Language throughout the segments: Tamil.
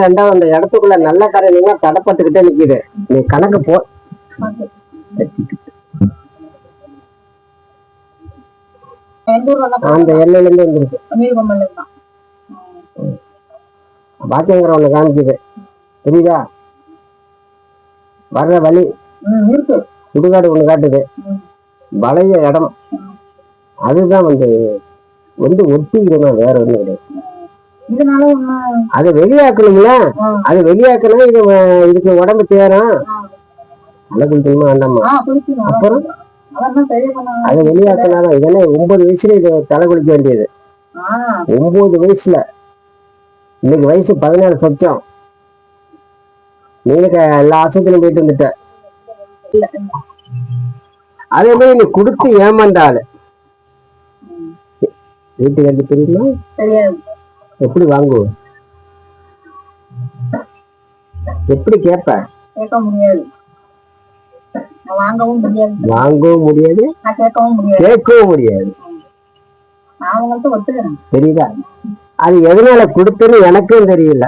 ரெண்டாவது அந்த இடத்துக்குள்ள நல்ல காரணம் தடைப்பட்டுக்கிட்டே நிக்குது. நீ கணக்கு போ. அந்த எல்லையில இருந்து வந்துருக்கு. பாக்கியங்கிற ஒண்ணு காமிக்குது, புரியுதா? வர்ற வழி சுடுகாடு ஒண்ணு காட்டுது, வளைய இடம். அதுதான் வந்து ஒட்டிக்கிறோம், வேற ஒண்ணும் கிடையாது. அதை வெளியாக்கணும்ல, அதை வெளியாக்கணும். இதுக்கு உடம்பு தேரும். நல்லா குளிக்கணுமா வேண்டாமா? அப்புறம் அதை வெளியாக்கினாதான். இதெல்லாம் 9 வயசுல இது தலை குளிக்க வேண்டியது. 9 வயசுல. இன்னைக்கு வயசு 17 சொச்சம். நீங்க எல்லா ஆசத்திலும் போயிட்டு வந்துட்ட. அதே மாதிரி நீ கொடுத்து ஏமாந்தாள் வீட்டுக்கு வந்து தெரியுமா? எப்படி வாங்குவ? எப்படி கேட்ப? வாங்கவும் முடியாது, கேட்கவும் முடியாது. தெரியுதா? அது எதனால கொடுத்துன்னு எனக்கும் தெரியல.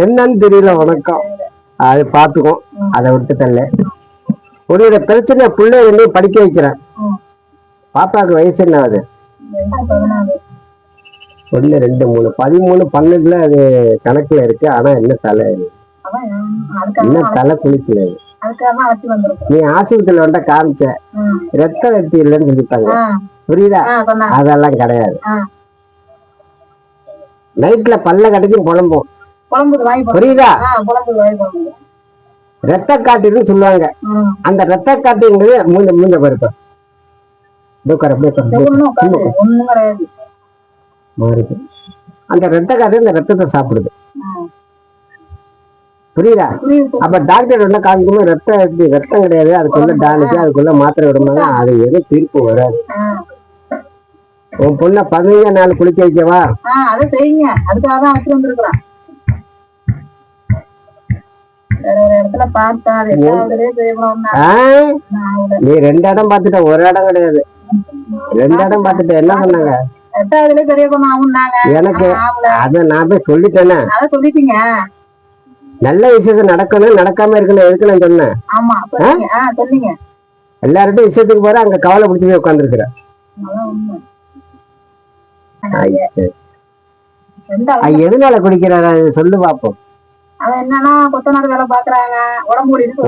என்னன்னு தெரியல உனக்கும். அது பாத்துக்கோ. அதை விட்டு தள்ள. உன்னோட பிரச்சனை பிள்ளை ரெண்டு படிக்க வைக்கிறேன். பாப்பாவுக்கு வயசு என்ன ஆகுது? 1 2 3 13 12 அது கணக்குல இருக்கு. ஆனா என்ன தலை குளிக்கல. நீ ஆஸ்பத்திரியில வந்தா காமிச்ச ரத்த வெட்டி இல்லைன்னு சொல்லிட்டாங்க, புரியுதா? அதெல்லாம் கிடையாது. நைட்ல பல்ல கடைக்கும் புலம்பும், புரியுதா? ரத்த காட்டுன்னு சொல்லுவாங்க. அந்த ரத்த காட்டுங்கிறது மூஞ்ச பருப்ப மாறுது. அந்த ரத்த காட்டு இந்த ரத்தத்தை சாப்பிடுது, புரியுதா? அப்ப டாக்டர் என்ன காமிக்கும்போது ரத்தம் கிடையாது, அதுக்குள்ள டானிக்கு அதுக்குள்ள மாத்திரை விடுமாங்க. அது எதுவும் தீர்ப்பு வராது. உன் பொண்ண 15 நாள் குளிக்க வைக்கவா? நீ 2 இடம் பாத்துட்ட, 1 இடம் கிடையாது. 2 இடம் பாத்துட்ட. என்ன பண்ணாங்க எனக்கு? அத நான் போய் சொல்லிட்டேனே. நல்ல விஷயத்த நடக்கணும், நடக்காம இருக்கணும். எதுக்கு நான் சொன்னேன்? எல்லார்ட்டும் விஷயத்துக்கு போற, அங்க கவலை பிடிச்சி உட்கார்ந்து இருக்கிற. எதனால குடிக்கிறாரா சொல்லு பாப்போம்.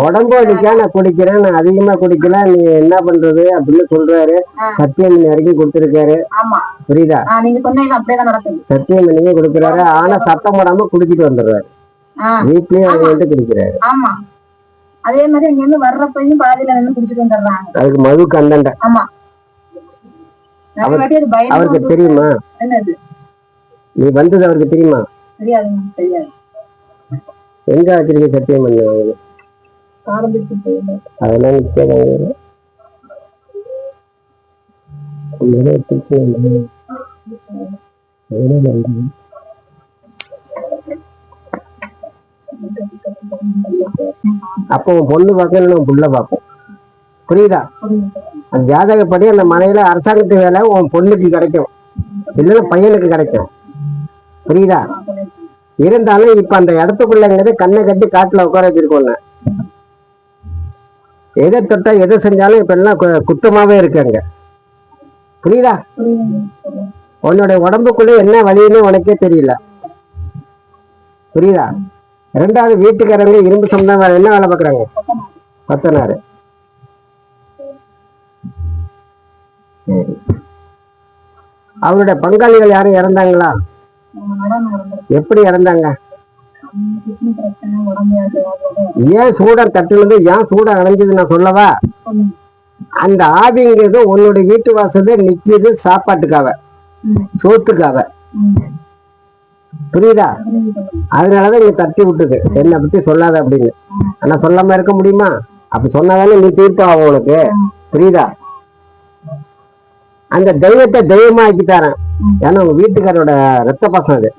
உடம்பு அடிக்கா நான் குடிக்கிறேன், நான் அதிகமா குடிக்கல, நீ என்ன பண்றது அப்படின்னு சொல்றாரு. சத்தியம் வரைக்கும் கொடுத்திருக்காரு, புரியுதா? சத்தியம் பண்ணி கொடுக்கிறாரு. ஆனா சத்தம் போடாம குடிச்சிட்டு வந்துடுறாரு. வீட்லயும் அவங்க குடிக்கிறாரு. அதே மாதிரி இங்க இருந்து வர்றப்பையும் பாதியில நின்று குடிச்சிட்டு வந்துடுறாங்க. அதுக்கு மது கண்டண்ட. அவருக்கு தெரியுமா நீ வந்தது? அவருக்கு தெரியுமா? எங்க வச்சிருக்க சத்தியம் பண்ண? அதெல்லாம் அப்போ பொண்ணு பார்க்க புள்ள பார்ப்போம், புரியுதா? அந்த ஜாதகப்படி அந்த மனையில அரசாங்கத்து வேலை உன் பொண்ணுக்கு கிடைக்கும், இல்லைன்னா பையனுக்கு கிடைக்கும், புரியுதா? இருந்தாலும் இப்ப அந்த இடத்துக்குள்ளங்கிறது கண்ணை கட்டி காட்டுல உட்கார வச்சிருக்கோம். எதை தொட்டா எதை செஞ்சாலும் இப்ப எல்லாம் குத்தமாவே இருக்காங்க, புரியுதா? உன்னுடைய உடம்புக்குள்ள என்ன வழின்னு உனக்கே தெரியல, புரியுதா? 2வது வீட்டுக்காரங்க இரும்பு சம்பந்தம் என்ன வேலை பார்க்கறாங்க? கொத்தனாரு. சரி, அவருடைய பங்காளிகள் யாரும் இறந்தாங்களா? எப்படி இறந்தாங்க? ஏன் சூடம் தட்டுனது, ஏன் சூடம் அணைஞ்சது நான் சொல்லவா? அந்த ஆவிங்கிறது உன்னுடைய வீட்டு வாசல்ல நிக்கிது, சாப்பாட்டுக்காக, சோத்துக்காக, புரியுதா? அதனாலதான் இங்க தட்டி விட்டுது, என்னை பத்தி சொல்லாத அப்படின்னு. ஆனா சொல்லாம இருக்க முடியுமா? அப்படி சொன்னாதானே நீ தீர்ப்பாகும் உனக்கு, புரியுதா? அந்த தெய்வத்தை தெய்வமா ஆக்கிட்டாரன். ஏன்னா உங்க வீட்டுக்காரோட ரத்த பாசம் அது.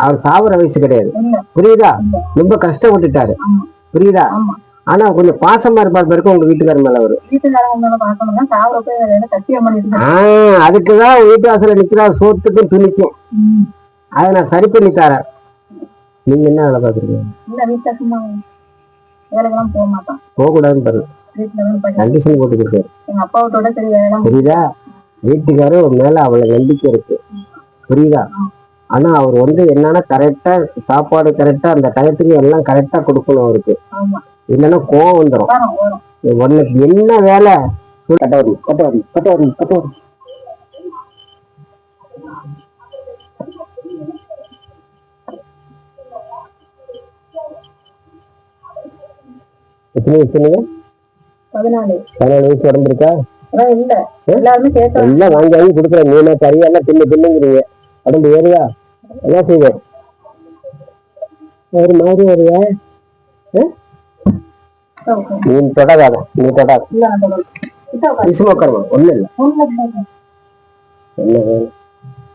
அவர் சாவர வயசு கிடையாது, புரியுதா? ரொம்ப கஷ்டப்பட்டுட்டாரு, புரியுதா? ஆனா கொஞ்சம் பாசமா இருப்பார் பிறகு உங்க வீட்டுக்காரர் மேல அவரு. அதுக்குதான் வீட்டு வாசல நிக்கிறா, சோத்துக்கும் துணிக்கும், அதை நான் சரி பண்ணி தரேன். நீங்க என்ன வேலை பாக்குறீங்க? இல்ல வீட்டுல சும்மா வேலைக்கெல்லாம் போக மாட்டான். போக கூடாதுன்னு பாருங்க, வீட்டுல வந்து கண்டிஷன் போட்டு கொடுத்தாரு. எங்க அப்பாவோட சரி வேலைலாம் புரியுதா? வீட்டுக்காரர் மேல அவ்வளவு நம்பிக்கை இருக்கு, புரியுதா? ஆனா அவர் வந்து என்னன்னா கரெக்டா சாப்பாடு கரெக்டா அந்த டயத்துக்கு எல்லாம் கரெக்டா கொடுக்கணும் அவருக்கு. ஆமா இல்லைன்னா கோவம் வந்துடும். வரும். உனக்கு என்ன வேலை? கட்டவரி கட்டவரி கட்டவரி கட்டவரி. எத்தனை 14 வயசு உடம்புருக்கா? இல்ல எல்லாருமே கேட்க எல்லாம் வாங்கி வாங்கி கொடுக்குறேன். மீனா கறியெல்லாம் தின்னுங்கிறீங்க. உடம்பு ஏறியா? எல்லாம் செய்வேன் ஒரு மாதிரி வருவா. நீ தொடாத, நீ தொடாத. உட்காருவோம், ஒண்ணு இல்லை. என்ன வேணும்?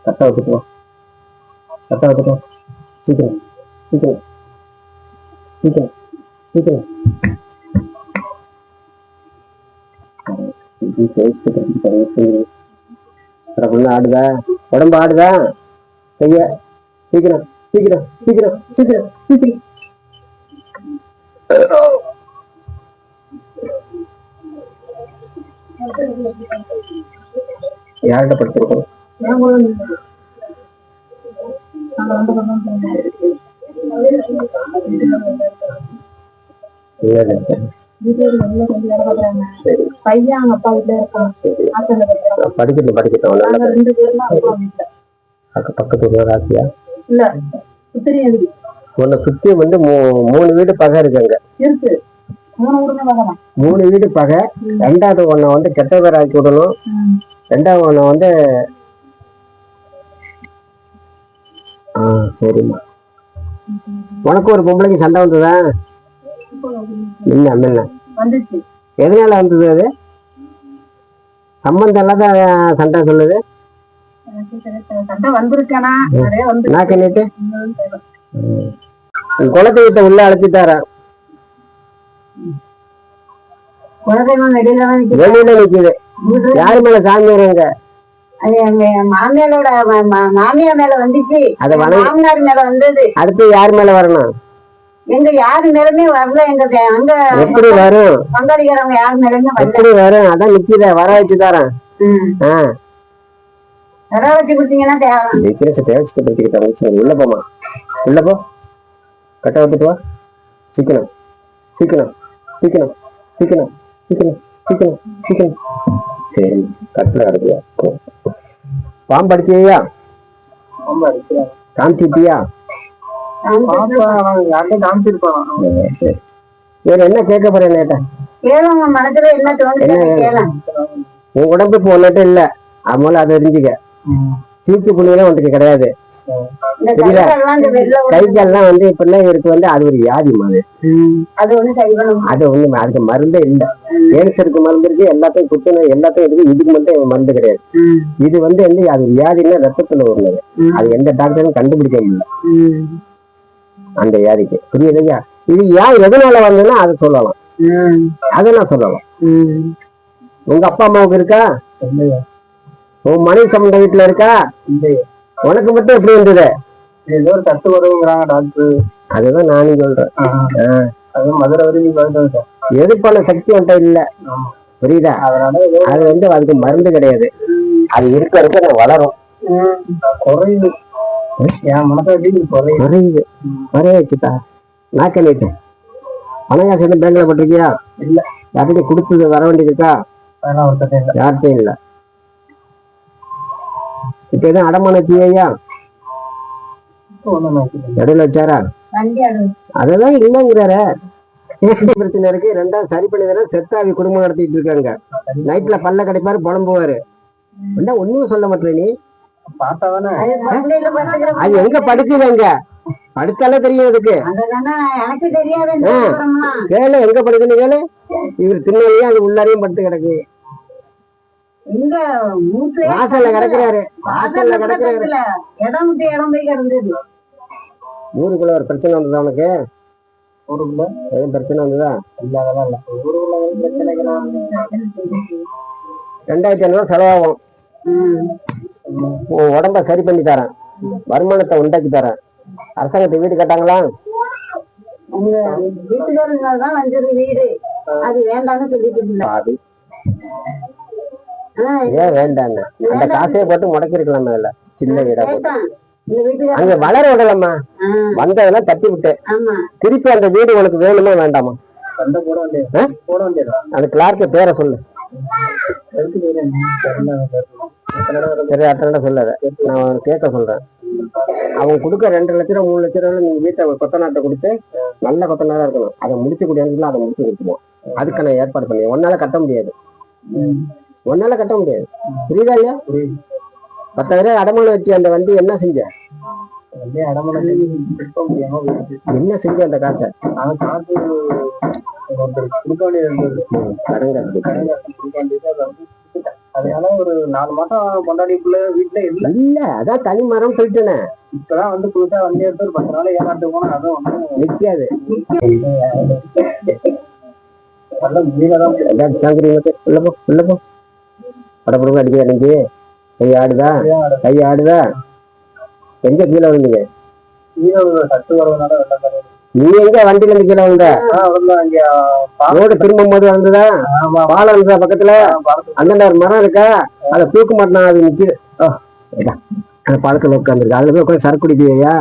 கட்ட விட்டுக்குவோம், கட்ட விட்டுக்குவோம். சீக்கிரம் சீக்கிரம் சீக்கிரம் சீக்கிரம். ஆடுதா? உடம்பு ஆடுதா? செய்ய சீக்கிரம் சீக்கிரம் சீக்கிரம் சீக்கிரம் சீக்கிரம். யார்கிட்ட படுத்திருக்கோம்? பையன் அவங்க அப்பா வீட்டுல இருக்கான். படிக்கட்டும் படிக்கட்டும். பக்கத்து ராசியா? இல்ல சுத்திரி உன்னை சுத்தி வந்து 3 வீடு பகை இருக்காங்க. இருக்கு 3 வீடு பகை. 2வது ஒன்ன வந்து கெட்ட பேர் ஆக்கி விடணும். 2வது ஒன்ன வந்து சரிம்மா. உனக்கு ஒரு பொம்பளைக்கு சண்டை வந்ததா? இல்ல வந்துச்சு. எதனால வந்தது? அது சம்பந்தம் இல்லாத சண்டை சொல்லுது. குலதெய்வத்தை உள்ள அழைச்சிட்டார. வெளியில நிக்குது. யாரு மேல சாமி வருங்க? மாமியாரோட மாமியா மேல வந்துச்சு. அத மாமனார் மேல வந்தது. அடுத்து யார் மேல வரணும்? எங்க யாரு மேலுமே வரல. எங்க அங்க எப்படி வரும்? பங்காளிக்கிறவங்க யாரு மேலுமே எப்படி வரும்? அதான் நிக்கித வர வச்சு தரேன். வர வச்சு கொடுத்தீங்கன்னா உள்ள போமா, உள்ள போ. கட்ட விட்டுட்டு வா. சீக்கிரம் சீக்கிரம் சீக்கிரம் சீக்கிரம் சீக்கிரம் சீக்கிரம் சீக்கிரம். சரி, கட்டில கிடக்குயா? பாம்பு அடிச்சியா? காமிச்சிட்டியா? சரி, வேற என்ன கேட்க போறேன்? மனசுல என்ன தோணுது? உன் உடம்பு இப்போ ஒன்னுட்டு இல்ல, அதனால அதை தெரிஞ்சுக்க. சீக்கு புள்ளியெல்லாம் உனக்கு கிடையாது. தெரியல, கை கால்லாம் வந்து இப்பெல்லாம் இருக்கு வந்து அது ஒரு வியாதி மாதிரி. அது ஒண்ணு அதுக்கு மருந்தே இல்ல. கேன்சருக்கு மருந்து இருக்கு, எல்லாத்தையும் குத்துணும், எல்லாத்தையும் இருக்கு. இதுக்கு மட்டும் மருந்து கிடையாது. இது வந்து அது வியாதின்னா ரத்தத்துல உள்ளது. அது எந்த டாக்டரும் கண்டுபிடிக்க முடியல அந்த வியாதிக்கு. புரியுதுயா? இது ஏன் எதனால வந்ததுன்னா அதை சொல்லலாம், அதை நான் சொல்லலாம். உங்க அப்பா அம்மாவுக்கு இருக்கா? உன் மனைவி சம்பந்த வீட்டுல இருக்கா? உனக்கு மட்டும் எப்படி இருந்தது? ஏதோ ஒரு தட்டு வருங்கிறாங்க டாக்டர். அதுதான் நானும் சொல்றேன். மதுரை வரைக்கும் எதிர்ப்பான சக்தி வந்தா இல்ல, புரியுதா? அது வந்து அதுக்கு மருந்து கிடையாது. அது இருக்க இருக்க நான் வளரும், குறையுது. என் மனசு குறையுது. குறைய வச்சுட்டா நாக்க நீட்டேன். பணம் காசு எதுவும் பேங்க்ல போட்டிருக்கியா? இல்ல. யார்கிட்ட கொடுத்தது வர வேண்டியதுக்கா? யார்கிட்டையும் இல்ல. இப்ப எதுவும் அடமான தீயா இடையில வச்சாரா? அதெல்லாம் இல்லைங்கிறார. பிரச்சனை இருக்கு. 2வது சரி பண்ணி தர செத்தாவி குடும்பம் நடத்திட்டு இருக்காங்க. நைட்ல பல்ல கிடைப்பாரு, புலம்புவாரு. ஒண்ணும் சொல்ல மாட்டேன். நீ அது எங்க படுக்குதுங்க? படுத்தாலே தெரியும் அதுக்கு. கேளு, எங்க படுக்குன்னு கேளு. இவர் திருநெல்வேலியா அது உள்ளாரையும் படுத்து கிடக்கு. வாசல்ல கிடக்குறாரு, வாசல்ல கிடக்குறாரு. ஊருக்குள்ள ஒரு பிரச்சனை வந்ததா உனக்கு? ஊருக்குள்ள எதுவும் பிரச்சனை வந்ததா? இல்ல, அதெல்லாம் இல்ல. ஊருக்குள்ள 2500 செலவாகும். உடம்ப சரி பண்ணி தரேன். வருமானத்தை உண்டாக்கி தரேன். அரசாங்கத்தை வீடு கேட்டாங்களா? உங்க வீட்டுக்காரங்கதான் வந்தது வீடு, அது வேண்டாம்னு சொல்லிட்டு இருந்தா. ஏன் வேண்டான்னு அந்த காசையை போட்டு முடக்கி இருக்கலாமா? இல்ல சின்ன வீடா போட்டு இந்த வீட்டுக்காரங்க அங்க வளர விடலாமா? வந்ததெல்லாம் தட்டி விட்டு ஆமா திருப்பி அந்த வீடு உனக்கு வேணுமா வேண்டாமா? போட வேண்டியது அந்த கிளார்க்கு பேரை சொல்லு. சரி, அட்டை சொல்லாத, நான் கேட்க சொல்றேன். அவங்க கொடுக்க 2 லட்ச ரூபா 3 லட்ச ரூபா நீங்க வீட்டை கொத்தனாட்டை கொடுத்து நல்ல கொத்தனாரா இருக்கணும். அதை முடிச்சக்கூடிய அதை முடிச்சு கொடுத்துருவோம். அதுக்கு நான் ஏற்பாடு பண்ணி ஒன்னால கட்ட முடியாது. ஒன்னால கட்ட முடியாது. புரியுதா இல்லையா? 10,000 அடமானம் வச்சு அந்த வண்டி என்ன செஞ்ச? என்ன செஞ்ச அந்த காசை? அதனால ஒரு 4 மாசம் கொண்டாடிக்குள்ள வீட்டுல இல்ல. அதான் தனி மரம் சொல்லிட்டேனே. இப்பதான் வந்து புதுசா வண்டி எடுத்து ஒரு 10 நாள் ஏமாட்டு போனா அதுவும் ஒண்ணு நிக்காது. படப்படமா அடிக்க அன்னைக்கு கை ஆடுதா? கை ஆடுதா? எங்க கீழே விழுந்தீங்க? நீ எங்க வண்டியில இருந்து கீழே விழுந்த? ரோடு திரும்பும் போது வந்ததா? பாலம் இருந்தா பக்கத்துல? அந்த ஒரு மரம் இருக்கா, அதை தூக்க மாட்டான், அது நிக்குது. அந்த பாலத்துல உட்காந்துருக்கு. அதுல போய் உட்காந்து சரக்கு குடிப்பியா?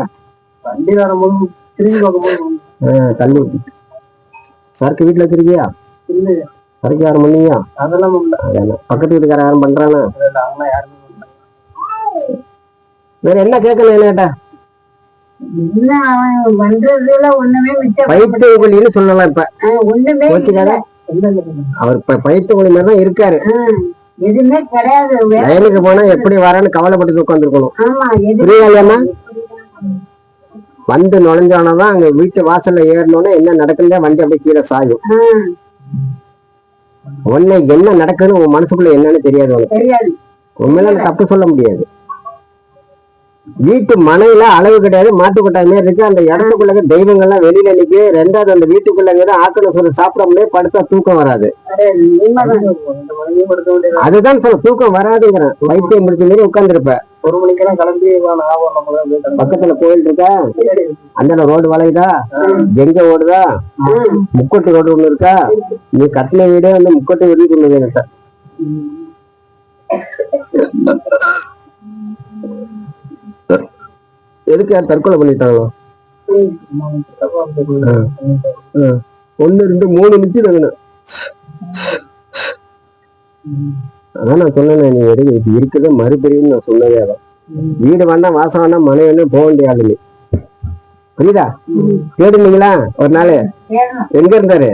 வண்டி வரும்போது திரும்பி பார்க்கும்போது தள்ளி சரக்கு வீட்டுல வச்சிருக்கியா? சரக்கு யாரும் பண்ணுவியா? அதெல்லாம் பக்கத்து வீட்டுக்கார யாரும் பண்றானா? வேற என்ன கேட்கல? என்ன கேட்டா பைத்தியக்குழின்னு சொல்லலாம். இப்ப கோச்சுக்காத. அவர் பைத்தியக்குழி மாதிரிதான் இருக்காரு. எதுவுமே கிடையாது. வயலுக்கு போனா எப்படி வரான்னு கவலைப்பட்டு உட்காந்துருக்கணும். புரியாதாமா? வந்து நுழைஞ்சானதான் அங்க வீட்டு வாசல்ல ஏறணும்னா என்ன நடக்குதுன்னா வண்டி அப்படியே கீழே சாயும். உன்னை என்ன நடக்குதுன்னு உன் மனசுக்குள்ள என்னன்னு தெரியாது. உனக்கு உண்மையில தப்பு சொல்ல முடியாது. வீட்டு மனையில அளவு கிடையாது, மாட்டு கொட்டாய் மாதிரி இருக்கு. அந்த இடத்துக்குள்ள தெய்வங்கள்லாம் வெளியில நிக்கு. 2வது அந்த வீட்டுக்குள்ளங்க ஆக்கணும் சொல்ல சாப்பிட முடியாது, படுத்தா தூக்கம் வராது. அதுதான் சொல்ல தூக்கம் வராதுங்கிறேன். வைத்தியம் முடிச்ச மாரி உட்கார்ந்துருப்ப. 1 மணிக்கெல்லாம் கிளம்பி பக்கத்துல கோயில் இருக்கா? அந்த ரோடு வளையுதா? எங்க ஓடுதா? முக்கோட்டு ரோடு ஒண்ணு இருக்கா? நீ கட்டின வீடே வந்து முக்கோட்டு வீடு கொண்டு எதுக்கு யார் தற்கொலை பண்ணிட்டாங்களோ? 1 2 3 நிமிஷம். அதான் நான் சொன்னேன், நீ இது இருக்குது மறுபடியும் நான் சொன்னதே. அதான் வீடு வேண்டாம், வாசம் வேண்டாம், மனை வேண்டாம், போக வேண்டியது. புரியுதா? தேடுனீங்களா? ஒரு நாள் எங்க இருந்தாரு?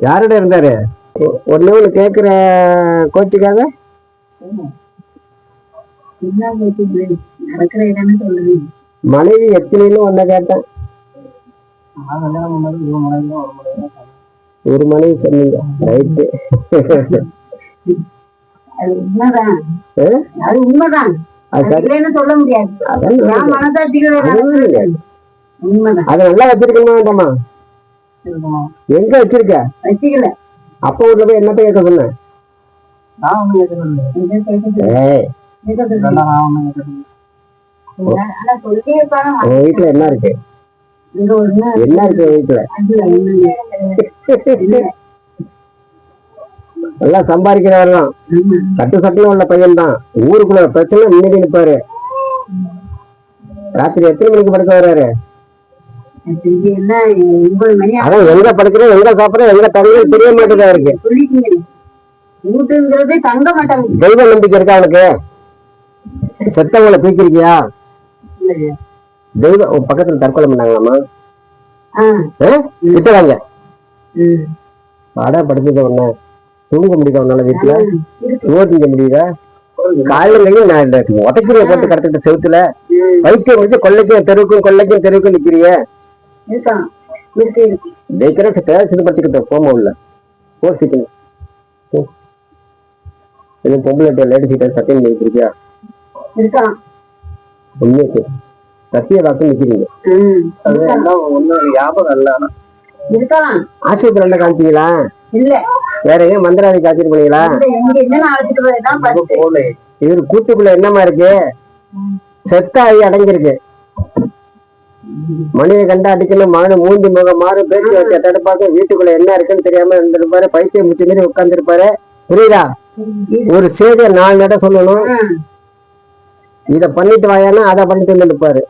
யாரோட இருந்தாரு? ஒண்ணு கேக்குற கோச்சுக்காக. மனைவி எத்தனைன்னு ஒன்ன கேட்டேன். 1 மனைவி சொன்னீங்க. ரைட்டு. அத நல்லா வச்சிருக்கணுமா வேண்டாமா? எங்க வச்சிருக்க? அப்ப வீட்டுல போய் என்னத்த கேட்க சொன்ன? வீட்டுல என்ன இருக்கு? என்ன இருக்கு வீட்டுல? எல்லாம் சம்பாதிக்கிறவர் தான். கட்டு சட்டில உள்ள பையன் தான். ஊருக்குள்ள பிரச்சனை முன்னாடி நிற்பாரு. ராத்திரி எத்தனை மணிக்கு படுக்க வர்றாரு? அதான் எங்க படுக்கிற, எங்க சாப்பிடுற, எங்க தங்க தெரிய மாட்டேதா இருக்கு. தெய்வ நம்பிக்கை இருக்கா அவனுக்கு? செத்தவங்களை தூக்கிருக்கியா? தெய்வ பக்கத்துல தற்கொலை பண்ணாங்களாமா? விட்டுறாங்க. பாடா படுத்துக்க ஒண்ணு தூங்க முடியுதா உன்னால? வீட்டுல ஓட்டிக்க முடியுதா? காலையிலையும் நான் உதக்கிரிய போட்டு கடத்திட்டு செவுத்துல வைத்தியம் முடிச்சு கொள்ளைக்கும் தெருவுக்கும் நிக்கிறிய. படுத்திக்கிட்ட போமா உள்ள போசிக்கணும். பொம்பளை லேடி சீட்டை சத்தியம் பண்ணிருக்கியா? சத்திய வாக்கு நிக்கிறீங்க. ஆஸ்பத்திரி காமிச்சீங்களா? இல்ல. வேற ஏன் மந்திராதி காய்ச்சல் பண்ணீங்களா? இவரு கூட்டுக்குள்ள என்னமா இருக்கு, செத்தாயி அடைஞ்சிருக்கு. மணியை கண்டா அடிக்கணும், மகனை மூந்தி முகம் மாறு பேச்சு வச்ச தடுப்பாக்க வீட்டுக்குள்ள என்ன இருக்குன்னு தெரியாம இருந்திருப்பாரு, பைத்தியம் முச்சு மாரி உட்கார்ந்து இருப்பாரு. புரியுதா? ஒரு செய்தியை 4 நட சொல்லணும், இத பண்ணிட்டு வாயானா அதை பண்ணிட்டு வந்து இருப்பாரு.